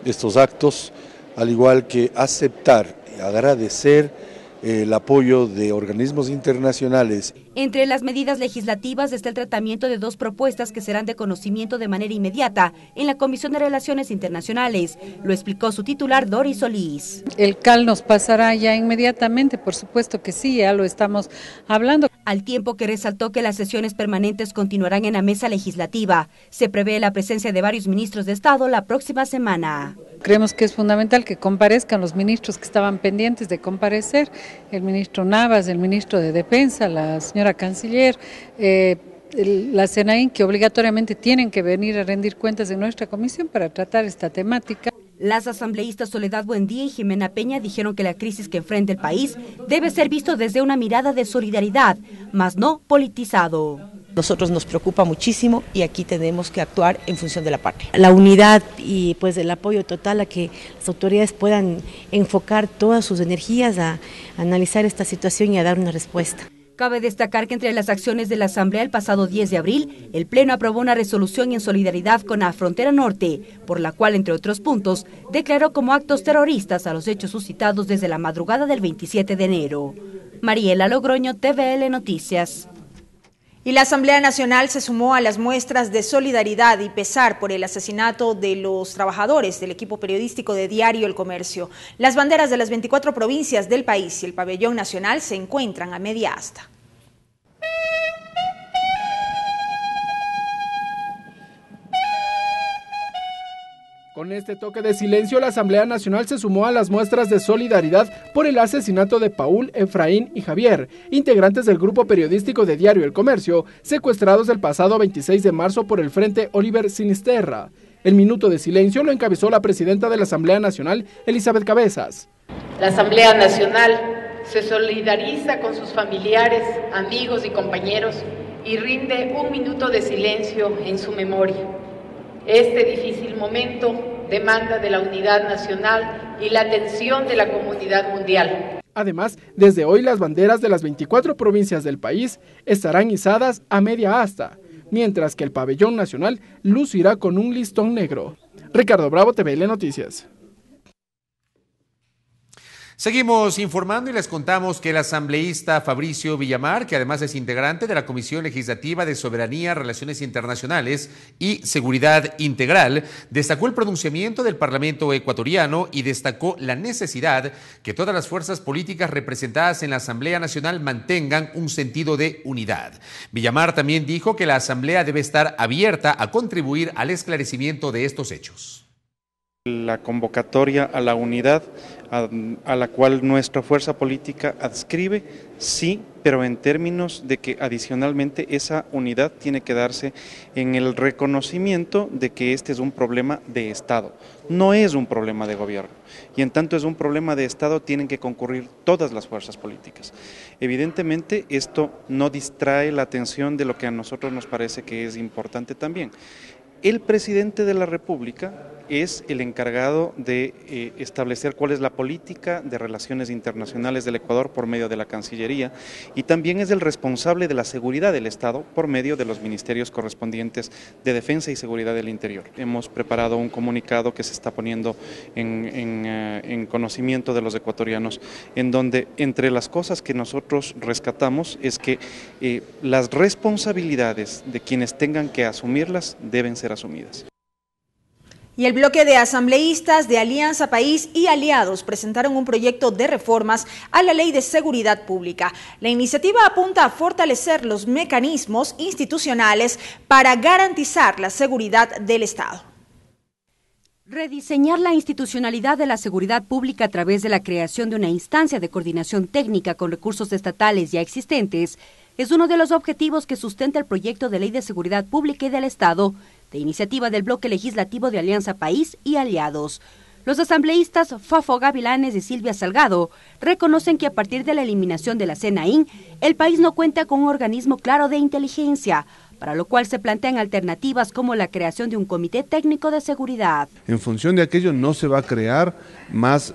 estos actos, al igual que aceptar y agradecer el apoyo de organismos internacionales. Entre las medidas legislativas está el tratamiento de 2 propuestas que serán de conocimiento de manera inmediata en la Comisión de Relaciones Internacionales. Lo explicó su titular, Doris Solís. El CAL nos pasará ya inmediatamente, por supuesto que sí, ya lo estamos hablando. Al tiempo que resaltó que las sesiones permanentes continuarán en la mesa legislativa. Se prevé la presencia de varios ministros de Estado la próxima semana. Creemos que es fundamental que comparezcan los ministros que estaban pendientes de comparecer, el ministro Navas, el ministro de Defensa, la señora canciller, la SENAIN, que obligatoriamente tienen que venir a rendir cuentas en nuestra comisión para tratar esta temática. Las asambleístas Soledad Buendía y Jimena Peña dijeron que la crisis que enfrenta el país debe ser visto desde una mirada de solidaridad, más no politizado. Nosotros nos preocupa muchísimo y aquí tenemos que actuar en función de la patria. La unidad y pues el apoyo total a que las autoridades puedan enfocar todas sus energías a analizar esta situación y a dar una respuesta. Cabe destacar que entre las acciones de la Asamblea el pasado 10 de abril, el Pleno aprobó una resolución en solidaridad con la frontera norte, por la cual, entre otros puntos, declaró como actos terroristas a los hechos suscitados desde la madrugada del 27 de enero. Mariela Logroño, TVL Noticias. Y la Asamblea Nacional se sumó a las muestras de solidaridad y pesar por el asesinato de los trabajadores del equipo periodístico de Diario El Comercio. Las banderas de las 24 provincias del país y el pabellón nacional se encuentran a media asta. Con este toque de silencio, la Asamblea Nacional se sumó a las muestras de solidaridad por el asesinato de Paul, Efraín y Javier, integrantes del grupo periodístico de Diario El Comercio, secuestrados el pasado 26 de marzo por el Frente Oliver Sinisterra. El minuto de silencio lo encabezó la presidenta de la Asamblea Nacional, Elizabeth Cabezas. La Asamblea Nacional se solidariza con sus familiares, amigos y compañeros y rinde un minuto de silencio en su memoria. Este difícil momento demanda de la unidad nacional y la atención de la comunidad mundial. Además, desde hoy las banderas de las 24 provincias del país estarán izadas a media asta, mientras que el pabellón nacional lucirá con un listón negro. Ricardo Bravo, TVL Noticias. Seguimos informando y les contamos que el asambleísta Fabricio Villamar, que además es integrante de la Comisión Legislativa de Soberanía, Relaciones Internacionales y Seguridad Integral, destacó el pronunciamiento del Parlamento ecuatoriano y destacó la necesidad que todas las fuerzas políticas representadas en la Asamblea Nacional mantengan un sentido de unidad. Villamar también dijo que la Asamblea debe estar abierta a contribuir al esclarecimiento de estos hechos. La convocatoria a la unidad a la cual nuestra fuerza política adscribe, sí, pero en términos de que adicionalmente esa unidad tiene que darse en el reconocimiento de que este es un problema de Estado, no es un problema de gobierno, y en tanto es un problema de Estado tienen que concurrir todas las fuerzas políticas. Evidentemente esto no distrae la atención de lo que a nosotros nos parece que es importante también. el presidente de la República es el encargado de establecer cuál es la política de relaciones internacionales del Ecuador por medio de la Cancillería, y también es el responsable de la seguridad del Estado por medio de los ministerios correspondientes de Defensa y Seguridad del Interior. Hemos preparado un comunicado que se está poniendo en conocimiento de los ecuatorianos, en donde entre las cosas que nosotros rescatamos es que las responsabilidades de quienes tengan que asumirlas deben ser asumidas. Y el bloque de asambleístas de Alianza País y aliados presentaron un proyecto de reformas a la Ley de Seguridad Pública. La iniciativa apunta a fortalecer los mecanismos institucionales para garantizar la seguridad del Estado. Rediseñar la institucionalidad de la seguridad pública a través de la creación de una instancia de coordinación técnica con recursos estatales ya existentes es uno de los objetivos que sustenta el proyecto de Ley de Seguridad Pública y del Estado, de iniciativa del bloque legislativo de Alianza País y aliados. Los asambleístas Fafo Gavilanes y Silvia Salgado reconocen que a partir de la eliminación de la CNAIN, el país no cuenta con un organismo claro de inteligencia, para lo cual se plantean alternativas como la creación de un comité técnico de seguridad. En función de aquello no se va a crear más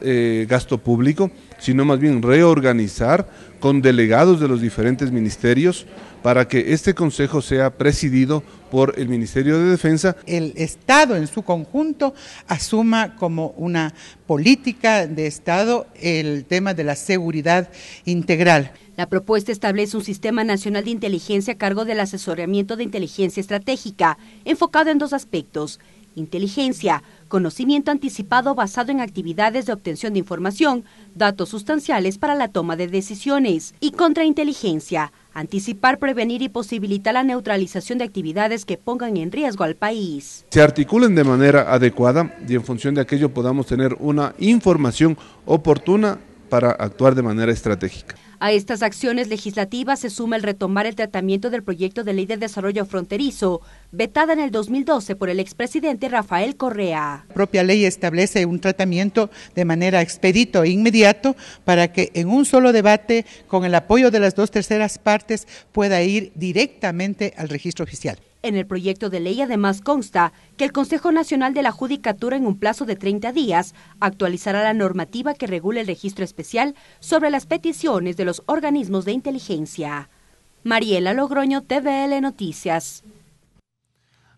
gasto público, sino más bien reorganizar con delegados de los diferentes ministerios para que este consejo sea presidido por el Ministerio de Defensa. El Estado en su conjunto asuma como una política de Estado el tema de la seguridad integral. La propuesta establece un sistema nacional de inteligencia a cargo del asesoramiento de inteligencia estratégica, enfocado en dos aspectos: inteligencia, conocimiento anticipado basado en actividades de obtención de información, datos sustanciales para la toma de decisiones, y contrainteligencia, anticipar, prevenir y posibilitar la neutralización de actividades que pongan en riesgo al país. Se articulen de manera adecuada y en función de aquello podamos tener una información oportuna para actuar de manera estratégica. A estas acciones legislativas se suma el retomar el tratamiento del proyecto de ley de desarrollo fronterizo, vetada en el 2012 por el expresidente Rafael Correa. La propia ley establece un tratamiento de manera expedito e inmediato para que en un solo debate, con el apoyo de las 2/3 partes, pueda ir directamente al registro oficial. En el proyecto de ley además consta que el Consejo Nacional de la Judicatura en un plazo de 30 días actualizará la normativa que regula el registro especial sobre las peticiones de los organismos de inteligencia. Mariela Logroño, TVL Noticias.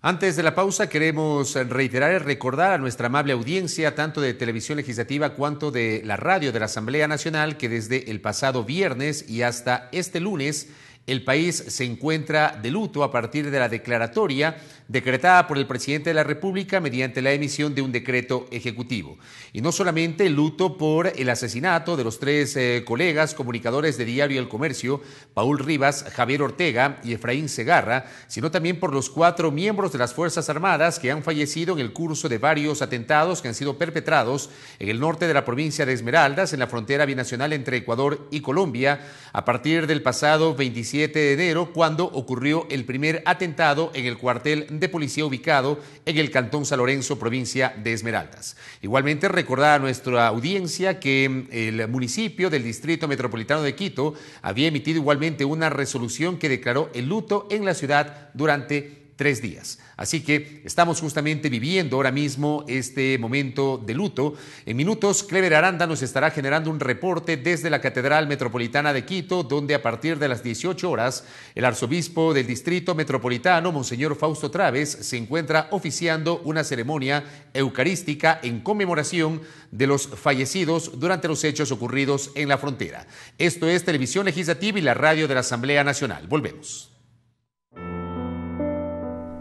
Antes de la pausa queremos reiterar y recordar a nuestra amable audiencia, tanto de Televisión Legislativa cuanto de la radio de la Asamblea Nacional, que desde el pasado viernes y hasta este lunes el país se encuentra de luto a partir de la declaratoria decretada por el presidente de la República mediante la emisión de un decreto ejecutivo. Y no solamente el luto por el asesinato de los 3 colegas comunicadores de Diario El Comercio, Paul Rivas, Javier Ortega y Efraín Segarra, sino también por los 4 miembros de las Fuerzas Armadas que han fallecido en el curso de varios atentados que han sido perpetrados en el norte de la provincia de Esmeraldas, en la frontera binacional entre Ecuador y Colombia, a partir del pasado 27 de enero, cuando ocurrió el primer atentado en el cuartel de policía ubicado en el Cantón San Lorenzo, provincia de Esmeraldas. Igualmente, recordar a nuestra audiencia que el municipio del Distrito Metropolitano de Quito había emitido igualmente una resolución que declaró el luto en la ciudad durante 3 días. Así que estamos justamente viviendo ahora mismo este momento de luto. En minutos, Clever Aranda nos estará generando un reporte desde la Catedral Metropolitana de Quito, donde a partir de las 18 horas, el arzobispo del Distrito Metropolitano, Monseñor Fausto Traves, se encuentra oficiando una ceremonia eucarística en conmemoración de los fallecidos durante los hechos ocurridos en la frontera. Esto es Televisión Legislativa y la radio de la Asamblea Nacional. Volvemos.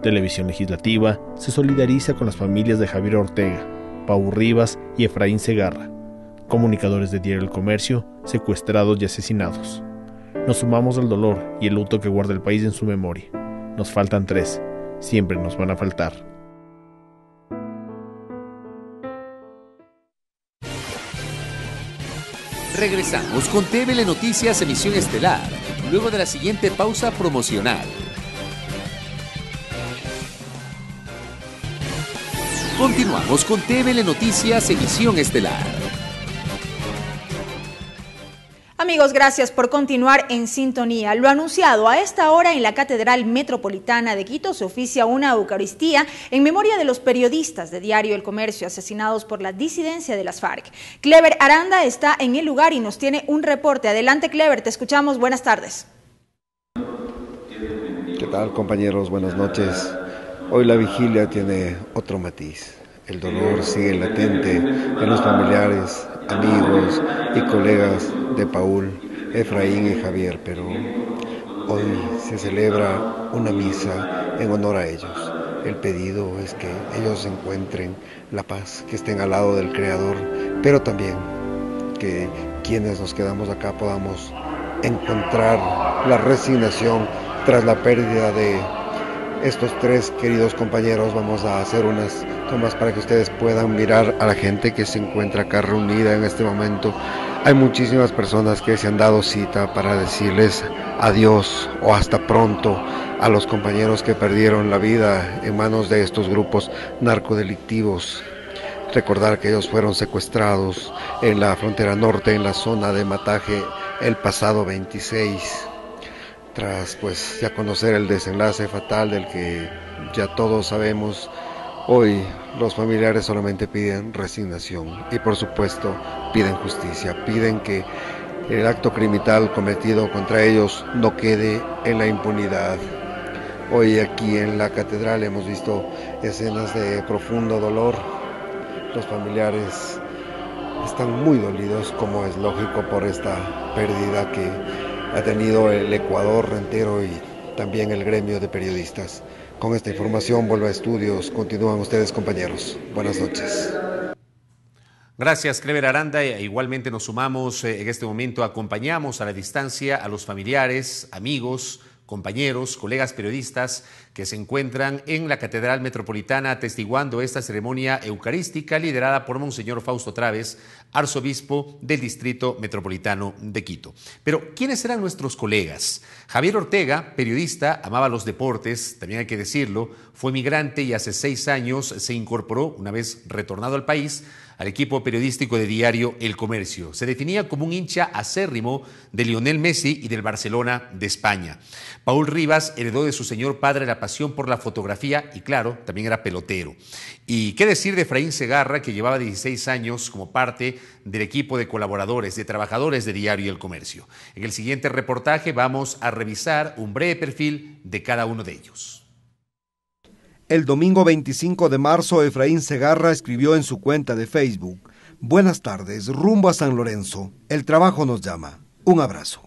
Televisión Legislativa se solidariza con las familias de Javier Ortega, Paul Rivas y Efraín Segarra, comunicadores de Diario El Comercio, secuestrados y asesinados. Nos sumamos al dolor y el luto que guarda el país en su memoria. Nos faltan 3, siempre nos van a faltar. Regresamos con TVL Noticias, emisión estelar, luego de la siguiente pausa promocional. Continuamos con TVL Noticias, emisión estelar. Amigos, gracias por continuar en sintonía. Lo anunciado, a esta hora en la Catedral Metropolitana de Quito se oficia una Eucaristía en memoria de los periodistas de Diario El Comercio asesinados por la disidencia de las FARC. Clever Aranda está en el lugar y nos tiene un reporte. Adelante, Clever, te escuchamos. Buenas tardes. ¿Qué tal, compañeros? Buenas noches. Hoy la vigilia tiene otro matiz. El dolor sigue latente en los familiares, amigos y colegas de Paul, Efraín y Javier, pero hoy se celebra una misa en honor a ellos. El pedido es que ellos encuentren la paz, que estén al lado del Creador, pero también que quienes nos quedamos acá podamos encontrar la resignación tras la pérdida de estos tres queridos compañeros. Vamos a hacer unas tomas para que ustedes puedan mirar a la gente que se encuentra acá reunida en este momento. Hay muchísimas personas que se han dado cita para decirles adiós o hasta pronto a los compañeros que perdieron la vida en manos de estos grupos narcodelictivos. Recordar que ellos fueron secuestrados en la frontera norte, en la zona de Mataje, el pasado 26. Tras pues ya conocer el desenlace fatal del que ya todos sabemos, hoy los familiares solamente piden resignación y por supuesto piden justicia, piden que el acto criminal cometido contra ellos no quede en la impunidad. Hoy aquí en la catedral hemos visto escenas de profundo dolor. Los familiares están muy dolidos, como es lógico, por esta pérdida que ha tenido el Ecuador entero y también el gremio de periodistas. Con esta información vuelvo a estudios. Continúan ustedes, compañeros. Buenas noches. Gracias, Clever Aranda. Igualmente nos sumamos en este momento, acompañamos a la distancia a los familiares, amigos, compañeros, colegas periodistas que se encuentran en la Catedral Metropolitana atestiguando esta ceremonia eucarística liderada por Monseñor Fausto Traves, arzobispo del Distrito Metropolitano de Quito. Pero, ¿quiénes eran nuestros colegas? Javier Ortega, periodista, amaba los deportes, también hay que decirlo, fue migrante y hace 6 años se incorporó, una vez retornado al país, al equipo periodístico de Diario El Comercio. Se definía como un hincha acérrimo de Lionel Messi y del Barcelona de España. Paul Rivas heredó de su señor padre la pasión por la fotografía y, claro, también era pelotero. Y qué decir de Efraín Segarra, que llevaba 16 años como parte del equipo de colaboradores, de trabajadores de Diario El Comercio. En el siguiente reportaje vamos a revisar un breve perfil de cada uno de ellos. El domingo 25 de marzo, Efraín Segarra escribió en su cuenta de Facebook: "Buenas tardes, rumbo a San Lorenzo. El trabajo nos llama. Un abrazo".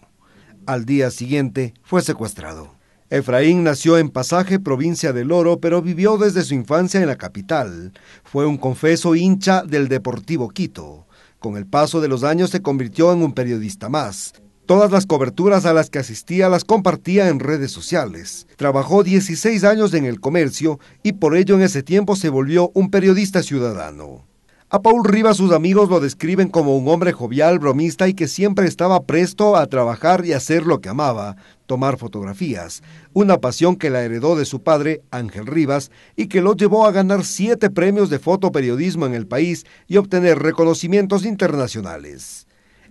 Al día siguiente fue secuestrado. Efraín nació en Pasaje, provincia del Oro, pero vivió desde su infancia en la capital. Fue un confeso hincha del Deportivo Quito. Con el paso de los años se convirtió en un periodista más. Todas las coberturas a las que asistía las compartía en redes sociales. Trabajó 16 años en El Comercio y por ello en ese tiempo se volvió un periodista ciudadano. A Paul Rivas sus amigos lo describen como un hombre jovial, bromista y que siempre estaba presto a trabajar y hacer lo que amaba, tomar fotografías, una pasión que la heredó de su padre, Ángel Rivas, y que lo llevó a ganar 7 premios de fotoperiodismo en el país y obtener reconocimientos internacionales.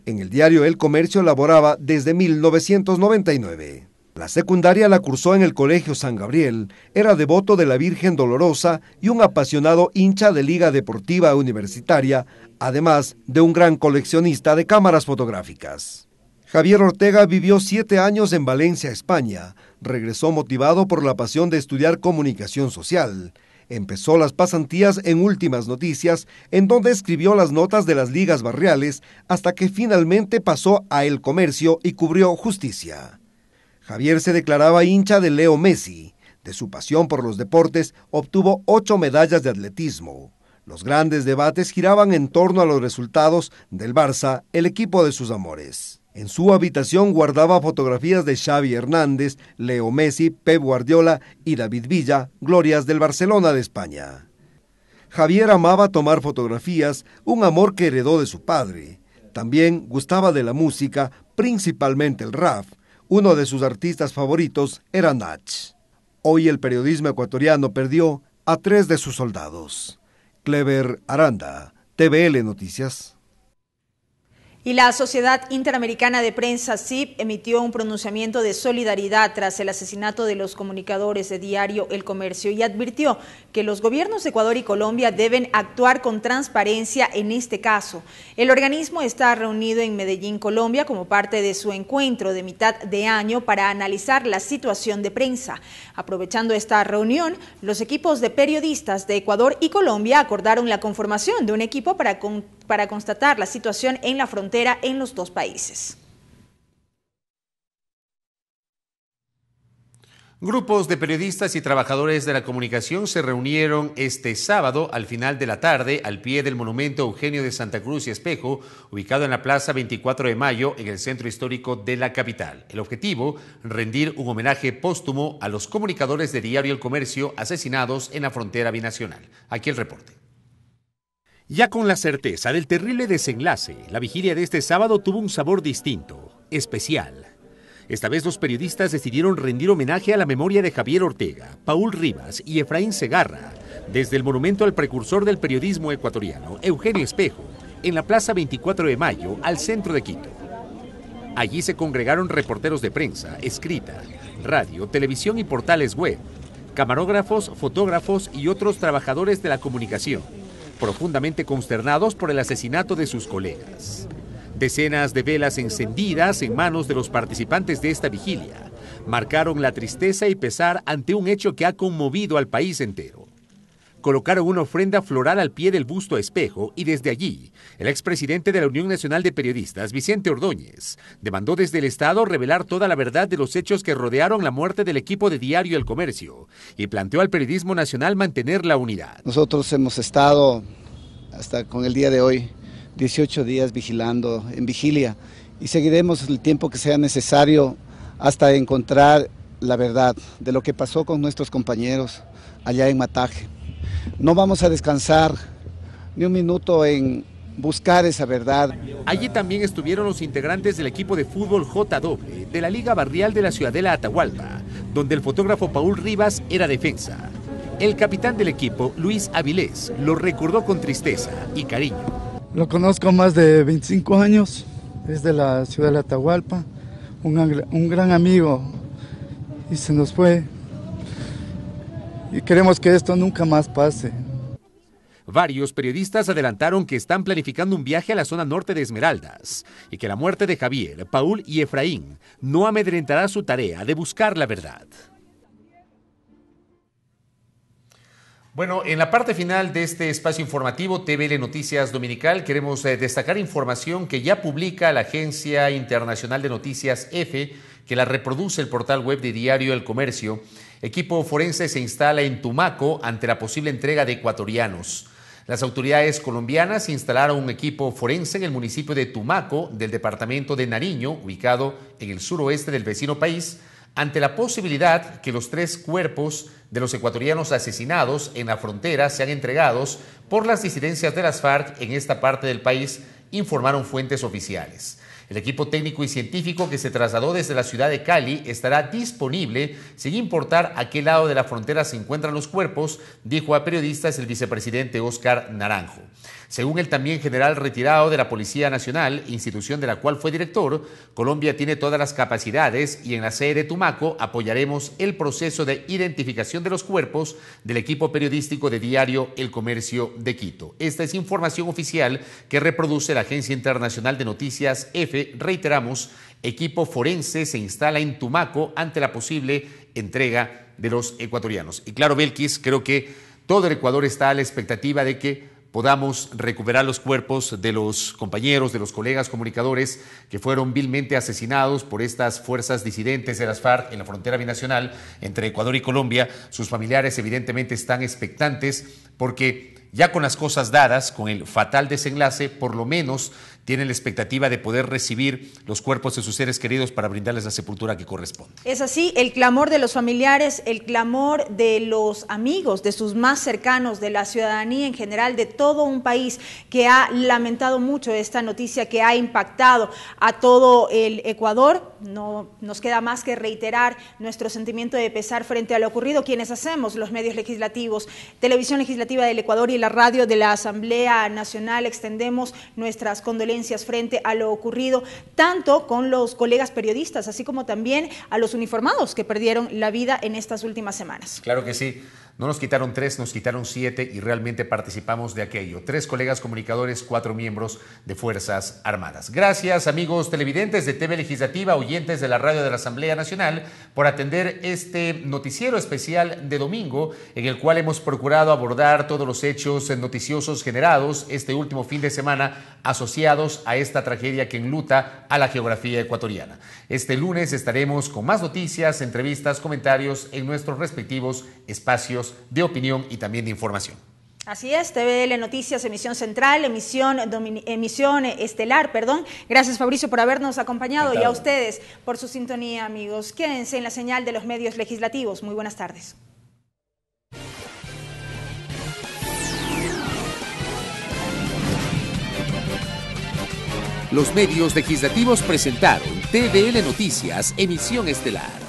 En el diario El Comercio laboraba desde 1999. La secundaria la cursó en el Colegio San Gabriel, era devoto de la Virgen Dolorosa y un apasionado hincha de Liga Deportiva Universitaria, además de un gran coleccionista de cámaras fotográficas. Javier Ortega vivió 7 años en Valencia, España. Regresó motivado por la pasión de estudiar comunicación social. Empezó las pasantías en Últimas Noticias, en donde escribió las notas de las ligas barriales, hasta que finalmente pasó a El Comercio y cubrió justicia. Javier se declaraba hincha de Leo Messi. De su pasión por los deportes, obtuvo 8 medallas de atletismo. Los grandes debates giraban en torno a los resultados del Barça, el equipo de sus amores. En su habitación guardaba fotografías de Xavi Hernández, Leo Messi, Pep Guardiola y David Villa, glorias del Barcelona de España. Javier amaba tomar fotografías, un amor que heredó de su padre. También gustaba de la música, principalmente el rap. Uno de sus artistas favoritos era Nach. Hoy el periodismo ecuatoriano perdió a 3 de sus soldados. Clever Aranda, TVL Noticias. Y la Sociedad Interamericana de Prensa, SIP, emitió un pronunciamiento de solidaridad tras el asesinato de los comunicadores de diario El Comercio y advirtió que los gobiernos de Ecuador y Colombia deben actuar con transparencia en este caso. El organismo está reunido en Medellín, Colombia, como parte de su encuentro de mitad de año para analizar la situación de prensa. Aprovechando esta reunión, los equipos de periodistas de Ecuador y Colombia acordaron la conformación de un equipo para constatar la situación en la frontera en los dos países. Grupos de periodistas y trabajadores de la comunicación se reunieron este sábado al final de la tarde al pie del monumento Eugenio de Santa Cruz y Espejo, ubicado en la Plaza 24 de Mayo, en el centro histórico de la capital. El objetivo, rendir un homenaje póstumo a los comunicadores de Diario El Comercio asesinados en la frontera binacional. Aquí el reporte. Ya con la certeza del terrible desenlace, la vigilia de este sábado tuvo un sabor distinto, especial. Esta vez los periodistas decidieron rendir homenaje a la memoria de Javier Ortega, Paul Rivas y Efraín Segarra, desde el monumento al precursor del periodismo ecuatoriano, Eugenio Espejo, en la Plaza 24 de Mayo, al centro de Quito. Allí se congregaron reporteros de prensa, escrita, radio, televisión y portales web, camarógrafos, fotógrafos y otros trabajadores de la comunicación, profundamente consternados por el asesinato de sus colegas. Decenas de velas encendidas en manos de los participantes de esta vigilia marcaron la tristeza y pesar ante un hecho que ha conmovido al país entero. Colocaron una ofrenda floral al pie del busto a Espejo y desde allí, el expresidente de la Unión Nacional de Periodistas, Vicente Ordóñez, demandó desde el Estado revelar toda la verdad de los hechos que rodearon la muerte del equipo de Diario El Comercio y planteó al periodismo nacional mantener la unidad. Nosotros hemos estado, hasta con el día de hoy, 18 días vigilando, en vigilia, y seguiremos el tiempo que sea necesario hasta encontrar la verdad de lo que pasó con nuestros compañeros allá en Mataje. No vamos a descansar ni un minuto en buscar esa verdad. Allí también estuvieron los integrantes del equipo de fútbol JW de la Liga Barrial de la Ciudadela Atahualpa, donde el fotógrafo Paul Rivas era defensa. El capitán del equipo, Luis Avilés, lo recordó con tristeza y cariño. Lo conozco más de 25 años, es de la ciudad de Atahualpa, un gran amigo, y se nos fue. Y queremos que esto nunca más pase. Varios periodistas adelantaron que están planificando un viaje a la zona norte de Esmeraldas y que la muerte de Javier, Paul y Efraín no amedrentará su tarea de buscar la verdad. Bueno, en la parte final de este espacio informativo TVL Noticias Dominical queremos destacar información que ya publica la Agencia Internacional de Noticias EFE, que la reproduce el portal web de Diario El Comercio. Equipo forense se instala en Tumaco ante la posible entrega de ecuatorianos. Las autoridades colombianas instalaron un equipo forense en el municipio de Tumaco del departamento de Nariño, ubicado en el suroeste del vecino país, ante la posibilidad que los 3 cuerpos de los ecuatorianos asesinados en la frontera sean entregados por las disidencias de las FARC en esta parte del país, informaron fuentes oficiales. El equipo técnico y científico que se trasladó desde la ciudad de Cali estará disponible sin importar a qué lado de la frontera se encuentran los cuerpos, dijo a periodistas el vicepresidente Óscar Naranjo. Según el también general retirado de la Policía Nacional, institución de la cual fue director, Colombia tiene todas las capacidades y en la sede de Tumaco apoyaremos el proceso de identificación de los cuerpos del equipo periodístico de Diario El Comercio de Quito. Esta es información oficial que reproduce la Agencia Internacional de Noticias EFE. Reiteramos, equipo forense se instala en Tumaco ante la posible entrega de los ecuatorianos. Y claro, Belkis, creo que todo el Ecuador está a la expectativa de que podamos recuperar los cuerpos de los compañeros, de los colegas comunicadores que fueron vilmente asesinados por estas fuerzas disidentes de las FARC en la frontera binacional entre Ecuador y Colombia. Sus familiares evidentemente están expectantes porque ya con las cosas dadas, con el fatal desenlace, por lo menos tienen la expectativa de poder recibir los cuerpos de sus seres queridos para brindarles la sepultura que corresponde. Es así, el clamor de los familiares, el clamor de los amigos, de sus más cercanos, de la ciudadanía en general, de todo un país que ha lamentado mucho esta noticia que ha impactado a todo el Ecuador. No nos queda más que reiterar nuestro sentimiento de pesar frente a lo ocurrido, quienes hacemos los medios legislativos, Televisión Legislativa del Ecuador y la radio de la Asamblea Nacional, extendemos nuestras condolencias condolencias frente a lo ocurrido, tanto con los colegas periodistas, así como también a los uniformados que perdieron la vida en estas últimas semanas. Claro que sí. No nos quitaron 3, nos quitaron 7 y realmente participamos de aquello. 3 colegas comunicadores, 4 miembros de Fuerzas Armadas. Gracias, amigos televidentes de TV Legislativa, oyentes de la radio de la Asamblea Nacional, por atender este noticiero especial de domingo, en el cual hemos procurado abordar todos los hechos noticiosos generados este último fin de semana asociados a esta tragedia que enluta a la geografía ecuatoriana. Este lunes estaremos con más noticias, entrevistas, comentarios en nuestros respectivos espacios de opinión y también de información. Así es, TVL Noticias, emisión central, emisión estelar, perdón. Gracias, Fabricio, por habernos acompañado. Encantado. Y a ustedes por su sintonía, amigos. Quédense en la señal de los medios legislativos. Muy buenas tardes. Los medios legislativos presentaron TVL Noticias, emisión estelar.